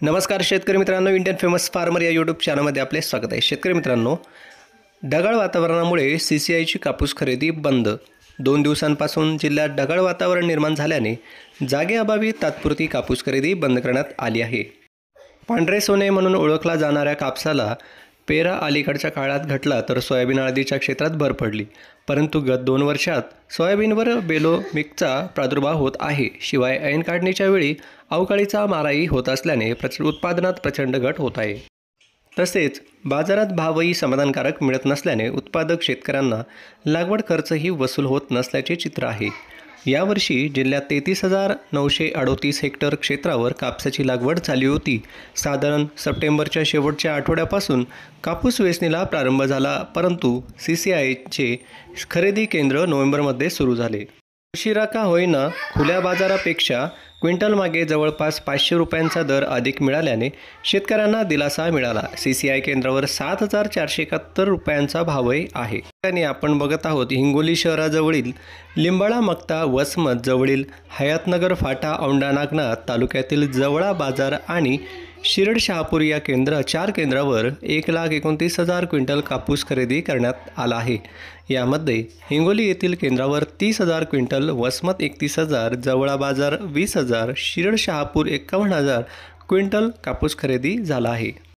नमस्कार शेतकरी मित्रांनो, इंडियन फेमस फार्मर या यूट्यूब चॅनलमध्ये आपले स्वागत आहे। शेतकरी मित्रांनो, ढगाळ वातावरणामुळे CCIची कापूस खरेदी बंद। 2 दिवसांपासून जिल्ह्यात ढगाळ वातावरण निर्माण झाल्याने जागेअभावी तात्पुरती कापूस खरेदी बंद करण्यात आली आहे। पांढरे सोने म्हणून ओळखला जाणाऱ्या कापसाला पेरा अलीकडच्या काळात घटला तर सोयाबीन हळदीच्या क्षेत्रात भर पडली, परंतु गत 2 वर्षात सोयाबीनवर बेलोमिकचा प्रादुर्भाव होत आहे। शिवाय ऐन काढणीच्या वेळी अवकाळीचा माराही होत असल्याने उत्पादनात प्रचंड घट होत आहे। तसेच बाजारात भावही समाधानकारक मिळत नसल्याने उत्पादक शेतकऱ्यांना लागवड खर्चही वसूल होत नसल्याचे चित्र आहे। यावर्षी जिल्ह्यात 33,938 हेक्टर क्षेत्रावर कापसाची लागवड झाली होती। साधारण सप्टेंबरच्या शेवटच्या आठवड्यापासून कापूस वेचणीला प्रारंभ झाला, परंतु CCIचे खरेदी केंद्र नोव्हेंबरमध्ये सुरू झाले। उशिरा का होईना खुल्या बाजारापेक्षा क्विंटल मागे जवळपास 500 रुपयांचा दर अधिक मिळाल्याने शेतकऱ्यांना दिलासा मिळाला। CCI केंद्रावर 7,471 रुपयांचा भावही आहे। आणि आपण बघत आहोत हिंगोली शहराजवळील लिंबाळा मक्ता वसमत जवळील हयातनगर फाटा औंढा नागनाथ तालुक्यातील जवळा बाजार आणि शिरड शहापूर या 4 केंद्रावर 1,29,000 क्विंटल कापूस खरेदी करण्यात आला आहे। यामध्ये हिंगोली येथील केंद्रावर 30,000 क्विंटल, वसमत 31,000, जवळा बाजार 20,000, शिरड शहापूर 51,000 क्विंटल कापूस खरेदी झाला आहे।